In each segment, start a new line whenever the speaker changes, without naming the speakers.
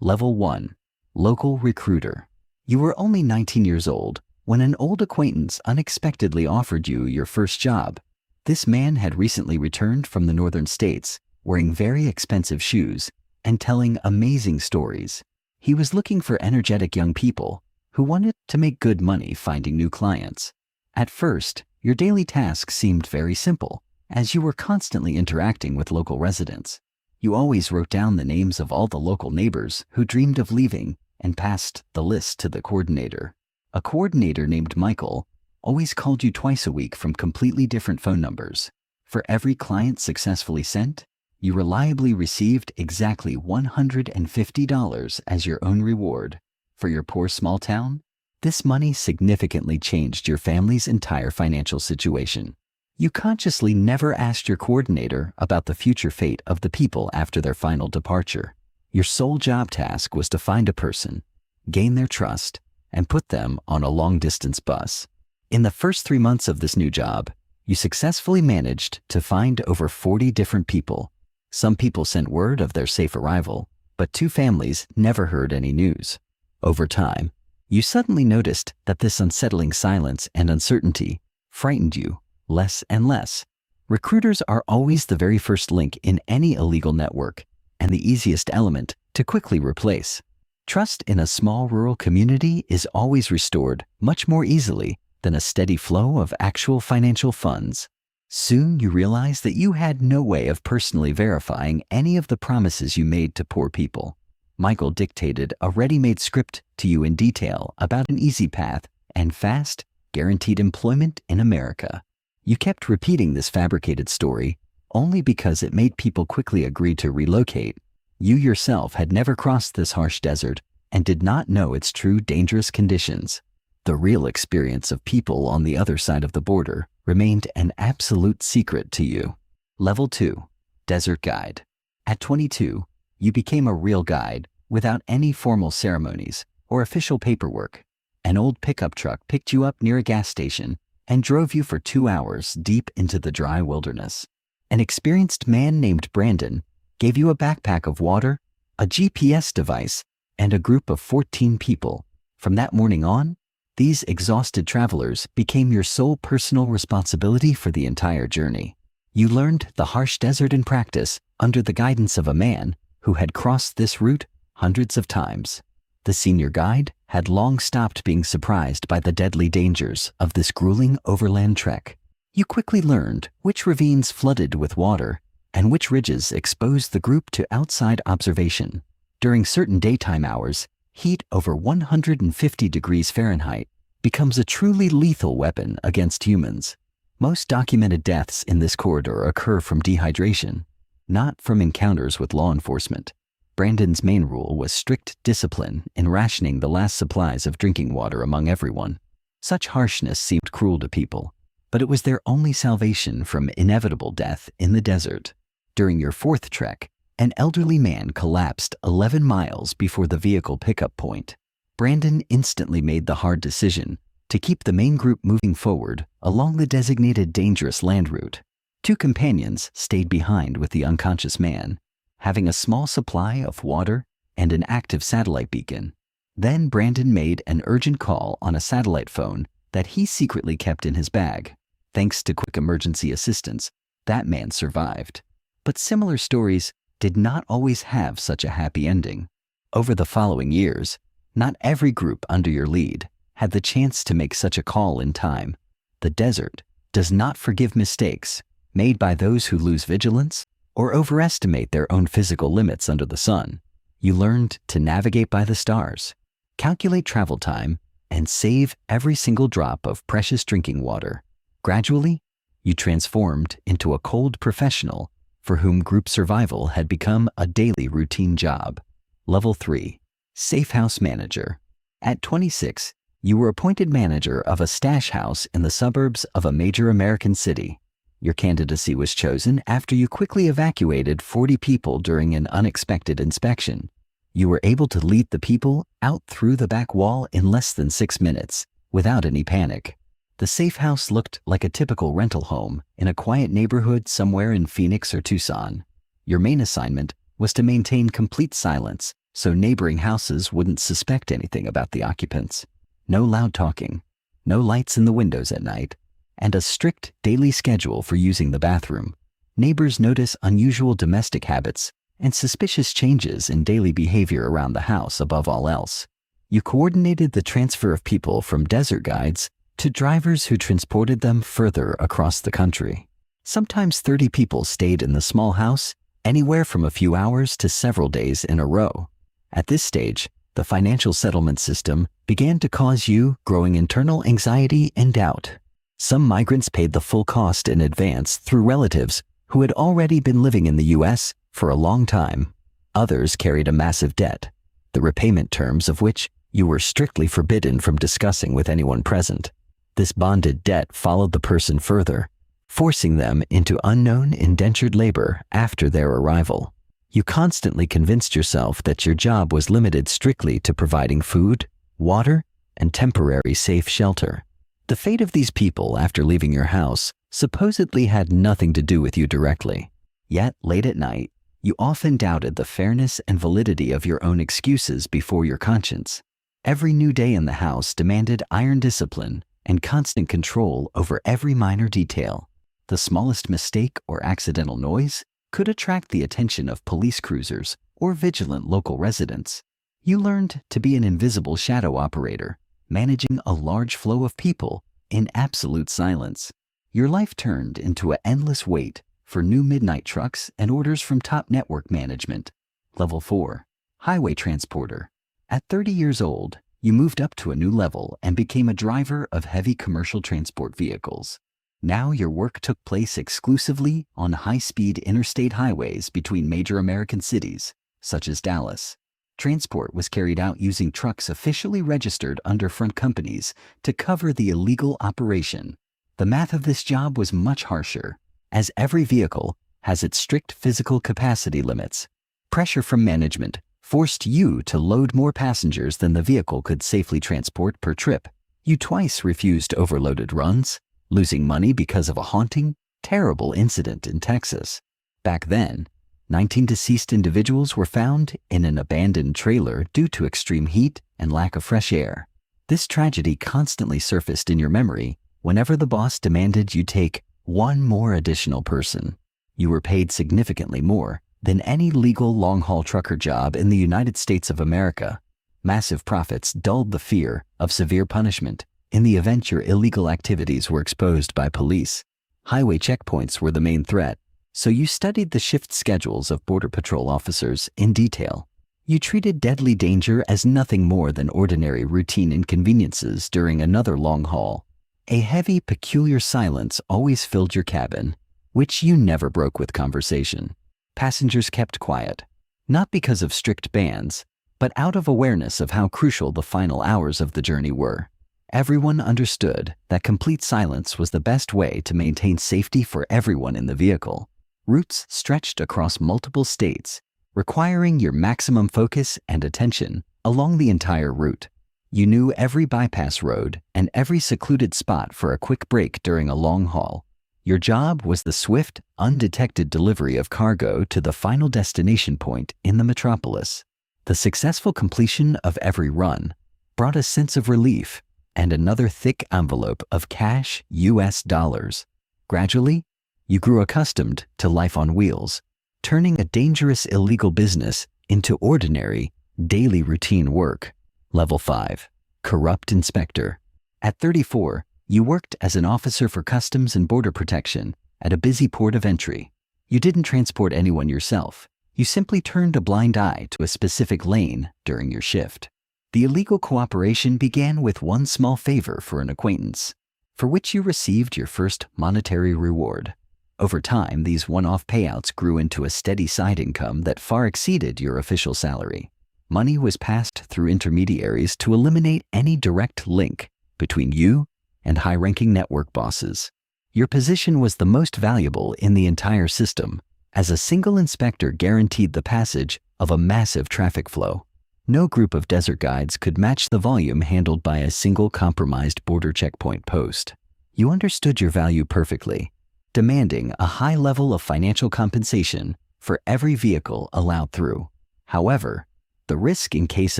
Level 1. Local recruiter. You were only 19 years old when an old acquaintance unexpectedly offered you your first job. This man had recently returned from the northern states, wearing very expensive shoes and telling amazing stories. He was looking for energetic young people who wanted to make good money finding new clients. At first, your daily tasks seemed very simple, as you were constantly interacting with local residents. You always wrote down the names of all the local neighbors who dreamed of leaving and passed the list to the coordinator. A coordinator named Michael always called you twice a week from completely different phone numbers. For every client successfully sent, you reliably received exactly $150 as your own reward. For your poor small town, this money significantly changed your family's entire financial situation. You consciously never asked your coordinator about the future fate of the people after their final departure. Your sole job task was to find a person, gain their trust, and put them on a long-distance bus. In the first 3 months of this new job, you successfully managed to find over 40 different people. Some people sent word of their safe arrival, but 2 families never heard any news. Over time, you suddenly noticed that this unsettling silence and uncertainty frightened you less and less. Recruiters are always the very first link in any illegal network and the easiest element to quickly replace. Trust in a small rural community is always restored much more easily than a steady flow of actual financial funds. Soon you realize that you had no way of personally verifying any of the promises you made to poor people. Michael dictated a ready-made script to you in detail about an easy path and fast, guaranteed employment in America. You kept repeating this fabricated story only because it made people quickly agree to relocate. You yourself had never crossed this harsh desert and did not know its true dangerous conditions. The real experience of people on the other side of the border remained an absolute secret to you. Level 2. Desert Guide. At 22, you became a real guide without any formal ceremonies or official paperwork. An old pickup truck picked you up near a gas station and drove you for 2 hours deep into the dry wilderness. An experienced man named Brandon gave you a backpack of water, a GPS device, and a group of 14 people. From that morning on, these exhausted travelers became your sole personal responsibility for the entire journey. You learned the harsh desert in practice under the guidance of a man who had crossed this route hundreds of times. The senior guide had long stopped being surprised by the deadly dangers of this grueling overland trek. You quickly learned which ravines flooded with water and which ridges exposed the group to outside observation. During certain daytime hours, heat over 150 degrees Fahrenheit becomes a truly lethal weapon against humans. Most documented deaths in this corridor occur from dehydration, not from encounters with law enforcement. Brandon's main rule was strict discipline in rationing the last supplies of drinking water among everyone. Such harshness seemed cruel to people, but it was their only salvation from inevitable death in the desert. During your 4th trek, an elderly man collapsed 11 miles before the vehicle pickup point. Brandon instantly made the hard decision to keep the main group moving forward along the designated dangerous land route. 2 companions stayed behind with the unconscious man, having a small supply of water and an active satellite beacon. Then Brandon made an urgent call on a satellite phone that he secretly kept in his bag. Thanks to quick emergency assistance, that man survived. But similar stories did not always have such a happy ending. Over the following years, not every group under your lead had the chance to make such a call in time. The desert does not forgive mistakes made by those who lose vigilance or overestimate their own physical limits under the sun. You learned to navigate by the stars, calculate travel time, and save every single drop of precious drinking water. Gradually, you transformed into a cold professional for whom group survival had become a daily routine job. Level 3. Safehouse Manager. At 26, you were appointed manager of a stash house in the suburbs of a major American city. Your candidacy was chosen after you quickly evacuated 40 people during an unexpected inspection. You were able to lead the people out through the back wall in less than 6 minutes, without any panic. The safe house looked like a typical rental home in a quiet neighborhood somewhere in Phoenix or Tucson. Your main assignment was to maintain complete silence so neighboring houses wouldn't suspect anything about the occupants. No loud talking, no lights in the windows at night, and a strict daily schedule for using the bathroom. Neighbors notice unusual domestic habits and suspicious changes in daily behavior around the house above all else. You coordinated the transfer of people from desert guides to drivers who transported them further across the country. Sometimes 30 people stayed in the small house, anywhere from a few hours to several days in a row. At this stage, the financial settlement system began to cause you growing internal anxiety and doubt. Some migrants paid the full cost in advance through relatives who had already been living in the U.S. for a long time. Others carried a massive debt, the repayment terms of which you were strictly forbidden from discussing with anyone present. This bonded debt followed the person further, forcing them into unknown indentured labor after their arrival. You constantly convinced yourself that your job was limited strictly to providing food, water, and temporary safe shelter. The fate of these people after leaving your house supposedly had nothing to do with you directly. Yet, late at night, you often doubted the fairness and validity of your own excuses before your conscience. Every new day in the house demanded iron discipline and constant control over every minor detail. The smallest mistake or accidental noise could attract the attention of police cruisers or vigilant local residents. You learned to be an invisible shadow operator, managing a large flow of people in absolute silence. Your life turned into an endless wait for new midnight trucks and orders from top network management. Level 4. Highway Transporter. At 30 years old, you moved up to a new level and became a driver of heavy commercial transport vehicles. Now your work took place exclusively on high-speed interstate highways between major American cities, such as Dallas. Transport was carried out using trucks officially registered under front companies to cover the illegal operation. The math of this job was much harsher, as every vehicle has its strict physical capacity limits. Pressure from management forced you to load more passengers than the vehicle could safely transport per trip. You twice refused overloaded runs, losing money because of a haunting, terrible incident in Texas. Back then, 19 deceased individuals were found in an abandoned trailer due to extreme heat and lack of fresh air. This tragedy constantly surfaced in your memory whenever the boss demanded you take one more additional person. You were paid significantly more than any legal long-haul trucker job in the United States of America. Massive profits dulled the fear of severe punishment in the event your illegal activities were exposed by police. Highway checkpoints were the main threat, so you studied the shift schedules of Border Patrol officers in detail. You treated deadly danger as nothing more than ordinary routine inconveniences during another long haul. A heavy, peculiar silence always filled your cabin, which you never broke with conversation. Passengers kept quiet, not because of strict bans, but out of awareness of how crucial the final hours of the journey were. Everyone understood that complete silence was the best way to maintain safety for everyone in the vehicle. Routes stretched across multiple states, requiring your maximum focus and attention along the entire route. You knew every bypass road and every secluded spot for a quick break during a long haul. Your job was the swift, undetected delivery of cargo to the final destination point in the metropolis. The successful completion of every run brought a sense of relief and another thick envelope of cash US dollars. Gradually, you grew accustomed to life on wheels, turning a dangerous illegal business into ordinary, daily routine work. Level 5. Corrupt Inspector. At 34, you worked as an officer for Customs and Border Protection at a busy port of entry. You didn't transport anyone yourself. You simply turned a blind eye to a specific lane during your shift. The illegal cooperation began with one small favor for an acquaintance, for which you received your first monetary reward. Over time, these one-off payouts grew into a steady side income that far exceeded your official salary. Money was passed through intermediaries to eliminate any direct link between you and high-ranking network bosses. Your position was the most valuable in the entire system, as a single inspector guaranteed the passage of a massive traffic flow. No group of desert guides could match the volume handled by a single compromised border checkpoint post. You understood your value perfectly, demanding a high level of financial compensation for every vehicle allowed through. However, The risk in case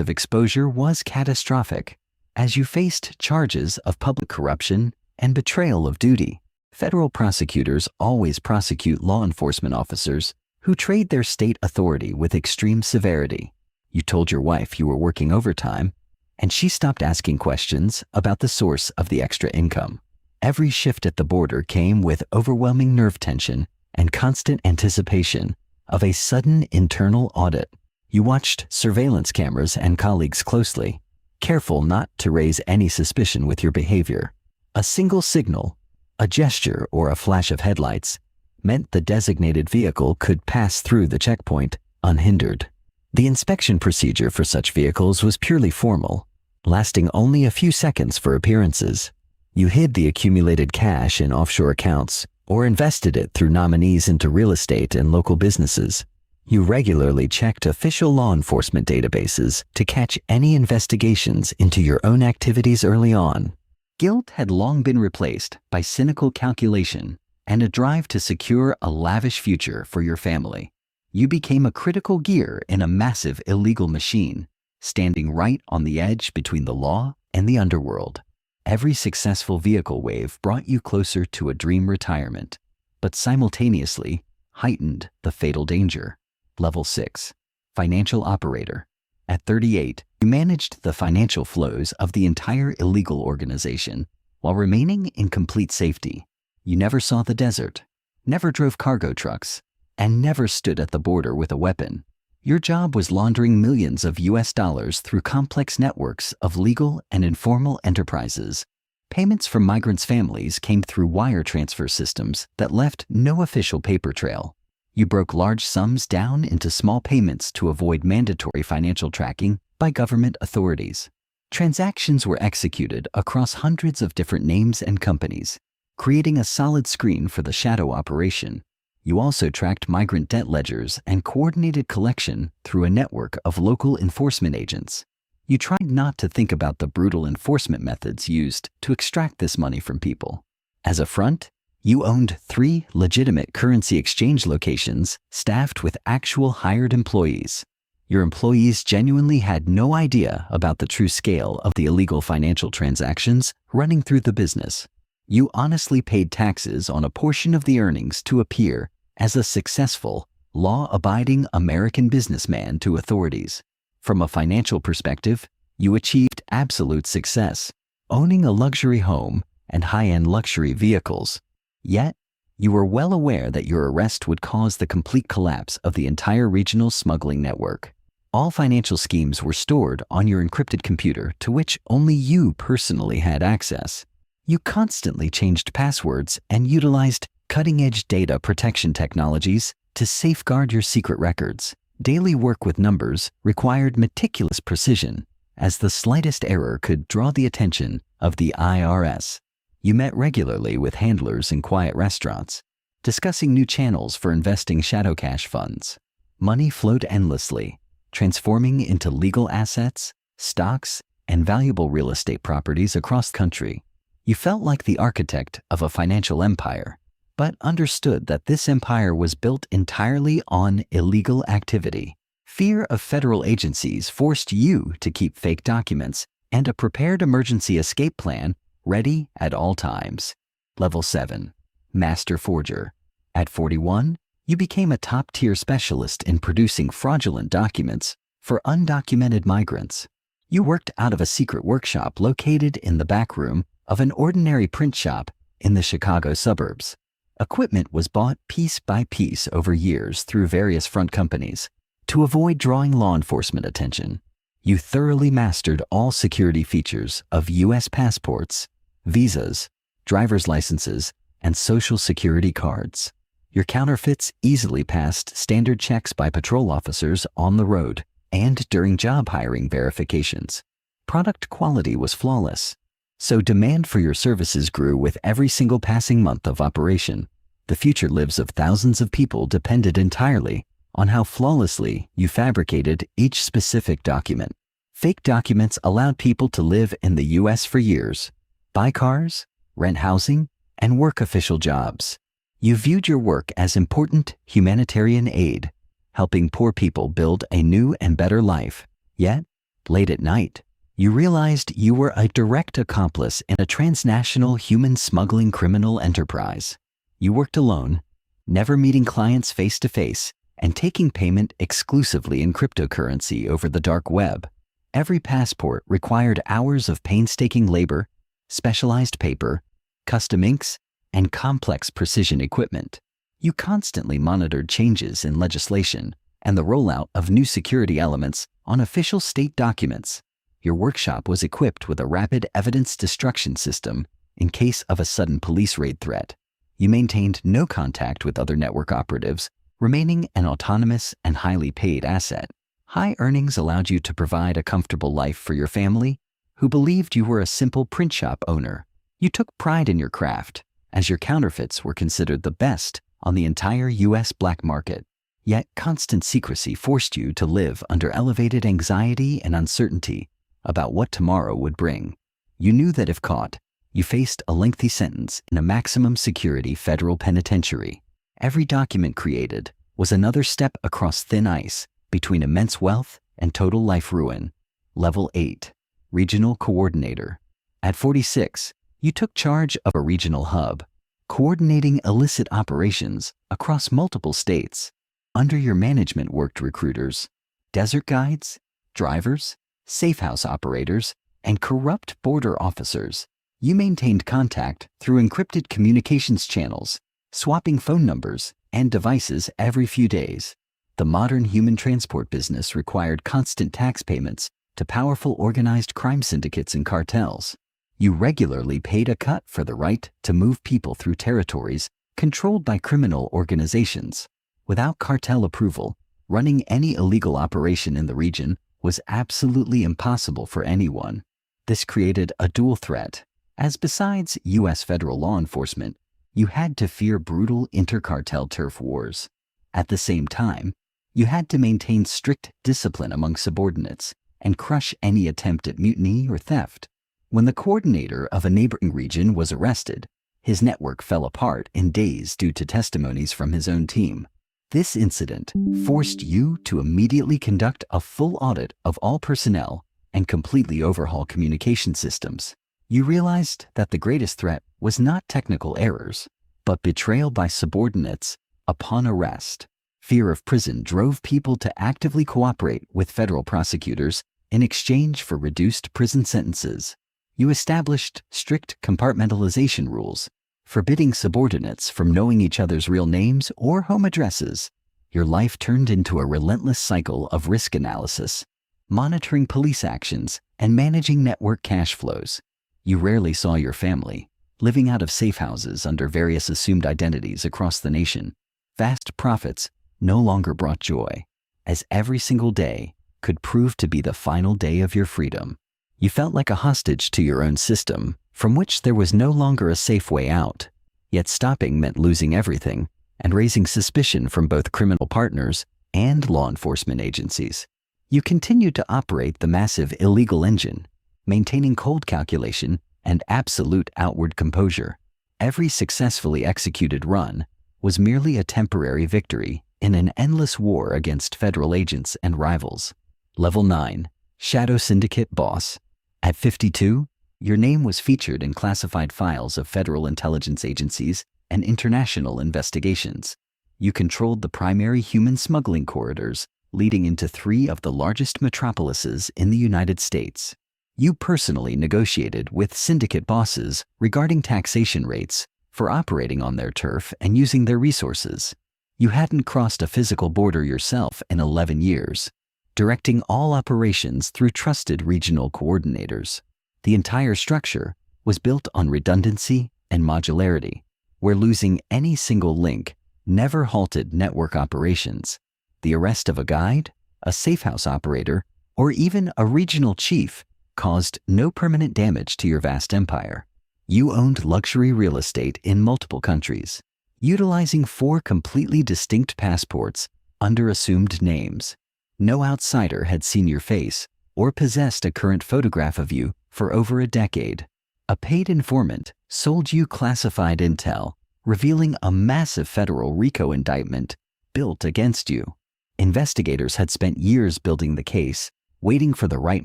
of exposure was catastrophic, as you faced charges of public corruption and betrayal of duty. Federal prosecutors always prosecute law enforcement officers who trade their state authority with extreme severity. You told your wife you were working overtime, and she stopped asking questions about the source of the extra income. Every shift at the border came with overwhelming nerve tension and constant anticipation of a sudden internal audit. You watched surveillance cameras and colleagues closely, careful not to raise any suspicion with your behavior. A single signal, a gesture, or a flash of headlights meant the designated vehicle could pass through the checkpoint unhindered. The inspection procedure for such vehicles was purely formal, lasting only a few seconds for appearances. You hid the accumulated cash in offshore accounts or invested it through nominees into real estate and local businesses. You regularly checked official law enforcement databases to catch any investigations into your own activities early on. Guilt had long been replaced by cynical calculation and a drive to secure a lavish future for your family. You became a critical gear in a massive illegal machine, standing right on the edge between the law and the underworld. Every successful vehicle wave brought you closer to a dream retirement, but simultaneously heightened the fatal danger. Level 6. Financial operator. At 38, you managed the financial flows of the entire illegal organization while remaining in complete safety. You never saw the desert, never drove cargo trucks, and never stood at the border with a weapon. Your job was laundering millions of US dollars through complex networks of legal and informal enterprises. Payments from migrants' families came through wire transfer systems that left no official paper trail. You broke large sums down into small payments to avoid mandatory financial tracking by government authorities. Transactions were executed across hundreds of different names and companies, creating a solid screen for the shadow operation. You also tracked migrant debt ledgers and coordinated collection through a network of local enforcement agents. You tried not to think about the brutal enforcement methods used to extract this money from people. As a front, you owned 3 legitimate currency exchange locations staffed with actual hired employees. Your employees genuinely had no idea about the true scale of the illegal financial transactions running through the business. You honestly paid taxes on a portion of the earnings to appear as a successful, law-abiding American businessman to authorities. From a financial perspective, you achieved absolute success, owning a luxury home and high-end luxury vehicles. Yet, you were well aware that your arrest would cause the complete collapse of the entire regional smuggling network. All financial schemes were stored on your encrypted computer to which only you personally had access. You constantly changed passwords and utilized cutting-edge data protection technologies to safeguard your secret records. Daily work with numbers required meticulous precision, as the slightest error could draw the attention of the IRS. You met regularly with handlers in quiet restaurants, discussing new channels for investing shadow cash funds. Money flowed endlessly, transforming into legal assets, stocks, and valuable real estate properties across the country. You felt like the architect of a financial empire, but understood that this empire was built entirely on illegal activity. Fear of federal agencies forced you to keep fake documents and a prepared emergency escape plan ready at all times. Level 7. Master Forger. At 41, you became a top-tier specialist in producing fraudulent documents for undocumented migrants. You worked out of a secret workshop located in the back room of an ordinary print shop in the Chicago suburbs. Equipment was bought piece by piece over years through various front companies to avoid drawing law enforcement attention. You thoroughly mastered all security features of U.S. passports, visas, driver's licenses, and social security cards. Your counterfeits easily passed standard checks by patrol officers on the road and during job hiring verifications. Product quality was flawless, so demand for your services grew with every single passing month of operation. The future lives of thousands of people depended entirely on how flawlessly you fabricated each specific document. Fake documents allowed people to live in the U.S. for years, buy cars, rent housing, and work official jobs. You viewed your work as important humanitarian aid, helping poor people build a new and better life. Yet, late at night, you realized you were a direct accomplice in a transnational human smuggling criminal enterprise. You worked alone, never meeting clients face to face, and taking payment exclusively in cryptocurrency over the dark web. Every passport required hours of painstaking labor, specialized paper, custom inks, and complex precision equipment. You constantly monitored changes in legislation and the rollout of new security elements on official state documents. Your workshop was equipped with a rapid evidence destruction system in case of a sudden police raid threat. You maintained no contact with other network operatives, remaining an autonomous and highly paid asset. High earnings allowed you to provide a comfortable life for your family, who believed you were a simple print shop owner. You took pride in your craft, as your counterfeits were considered the best on the entire U.S. black market. Yet constant secrecy forced you to live under elevated anxiety and uncertainty about what tomorrow would bring. You knew that if caught, you faced a lengthy sentence in a maximum security federal penitentiary. Every document created was another step across thin ice between immense wealth and total life ruin. Level 8, Regional Coordinator. At 46, you took charge of a regional hub, coordinating illicit operations across multiple states. Under your management worked recruiters, desert guides, drivers, safehouse operators, and corrupt border officers. You maintained contact through encrypted communications channels, swapping phone numbers and devices every few days. The modern human transport business required constant tax payments to powerful organized crime syndicates and cartels. You regularly paid a cut for the right to move people through territories controlled by criminal organizations. Without cartel approval, running any illegal operation in the region was absolutely impossible for anyone. This created a dual threat, as besides U.S. federal law enforcement, you had to fear brutal intercartel turf wars. At the same time, you had to maintain strict discipline among subordinates and crush any attempt at mutiny or theft. When the coordinator of a neighboring region was arrested, his network fell apart in days due to testimonies from his own team. This incident forced you to immediately conduct a full audit of all personnel and completely overhaul communication systems. You realized that the greatest threat was not technical errors, but betrayal by subordinates upon arrest. Fear of prison drove people to actively cooperate with federal prosecutors in exchange for reduced prison sentences. You established strict compartmentalization rules, forbidding subordinates from knowing each other's real names or home addresses. Your life turned into a relentless cycle of risk analysis, monitoring police actions and managing network cash flows. You rarely saw your family, living out of safe houses under various assumed identities across the nation. Vast profits no longer brought joy, as every single day could prove to be the final day of your freedom. You felt like a hostage to your own system, from which there was no longer a safe way out. Yet stopping meant losing everything and raising suspicion from both criminal partners and law enforcement agencies. You continued to operate the massive illegal engine, maintaining cold calculation and absolute outward composure. Every successfully executed run was merely a temporary victory in an endless war against federal agents and rivals. Level 9, Shadow Syndicate Boss. At 52, your name was featured in classified files of federal intelligence agencies and international investigations. You controlled the primary human smuggling corridors leading into 3 of the largest metropolises in the United States. You personally negotiated with syndicate bosses regarding taxation rates for operating on their turf and using their resources. You hadn't crossed a physical border yourself in 11 years, directing all operations through trusted regional coordinators. The entire structure was built on redundancy and modularity, where losing any single link never halted network operations. The arrest of a guide, a safehouse operator, or even a regional chief caused no permanent damage to your vast empire. You owned luxury real estate in multiple countries, utilizing 4 completely distinct passports under assumed names. No outsider had seen your face or possessed a current photograph of you for over a decade. A paid informant sold you classified intel, revealing a massive federal RICO indictment built against you. Investigators had spent years building the case, waiting for the right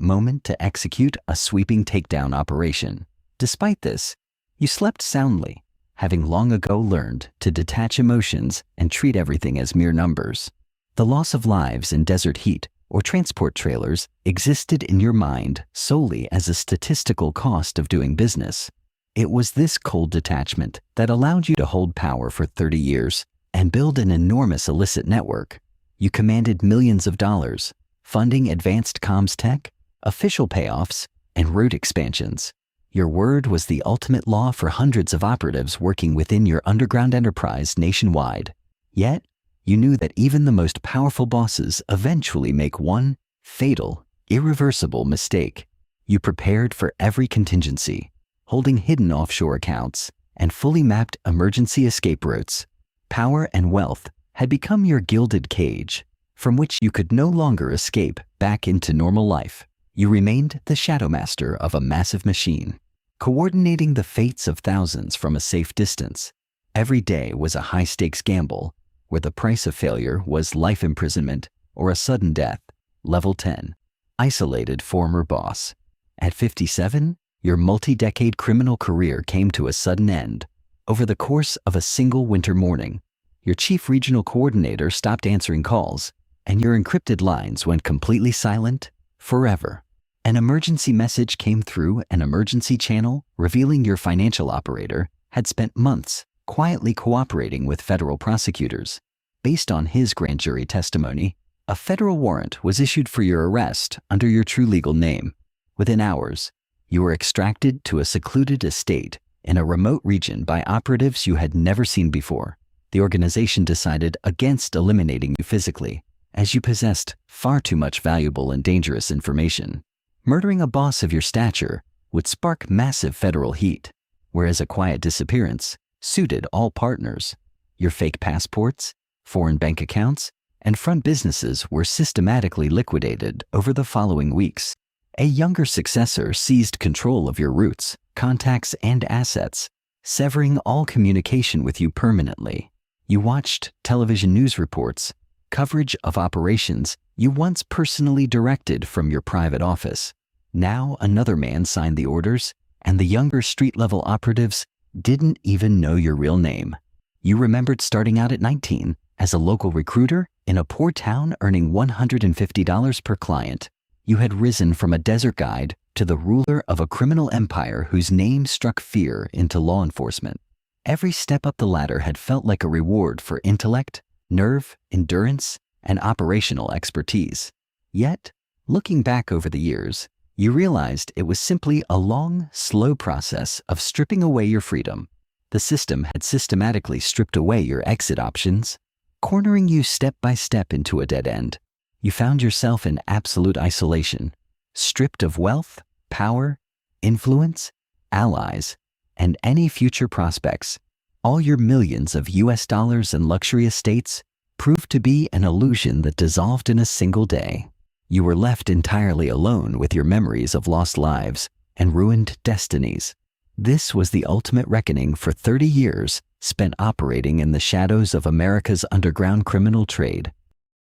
moment to execute a sweeping takedown operation. Despite this, you slept soundly, having long ago learned to detach emotions and treat everything as mere numbers. The loss of lives in desert heat or transport trailers existed in your mind solely as a statistical cost of doing business. It was this cold detachment that allowed you to hold power for 30 years and build an enormous illicit network. You commanded millions of dollars, funding advanced comms tech, official payoffs, and route expansions. Your word was the ultimate law for hundreds of operatives working within your underground enterprise nationwide. Yet, you knew that even the most powerful bosses eventually make one fatal, irreversible mistake. You prepared for every contingency, holding hidden offshore accounts and fully mapped emergency escape routes. Power and wealth had become your gilded cage, from which you could no longer escape back into normal life. You remained the shadow master of a massive machine, coordinating the fates of thousands from a safe distance. Every day was a high-stakes gamble, where the price of failure was life imprisonment or a sudden death. Level 10. Isolated former boss. At 57, your multi-decade criminal career came to a sudden end. Over the course of a single winter morning, your chief regional coordinator stopped answering calls, and your encrypted lines went completely silent forever. An emergency message came through an emergency channel revealing your financial operator had spent months quietly cooperating with federal prosecutors. Based on his grand jury testimony, a federal warrant was issued for your arrest under your true legal name. Within hours, you were extracted to a secluded estate in a remote region by operatives you had never seen before. The organization decided against eliminating you physically, as you possessed far too much valuable and dangerous information. Murdering a boss of your stature would spark massive federal heat, whereas a quiet disappearance suited all partners. Your fake passports, foreign bank accounts, and front businesses were systematically liquidated over the following weeks. A younger successor seized control of your routes, contacts, and assets, severing all communication with you permanently. You watched television news reports, coverage of operations you once personally directed from your private office. Now another man signed the orders, and the younger street-level operatives didn't even know your real name. You remembered starting out at 19 as a local recruiter in a poor town earning $150 per client. You had risen from a desert guide to the ruler of a criminal empire whose name struck fear into law enforcement. Every step up the ladder had felt like a reward for intellect, nerve, endurance, and operational expertise. Yet, looking back over the years, you realized it was simply a long, slow process of stripping away your freedom. The system had systematically stripped away your exit options, cornering you step by step into a dead end. You found yourself in absolute isolation, stripped of wealth, power, influence, allies, and any future prospects. All your millions of US dollars and luxury estates proved to be an illusion that dissolved in a single day. You were left entirely alone with your memories of lost lives and ruined destinies. This was the ultimate reckoning for 30 years spent operating in the shadows of America's underground criminal trade.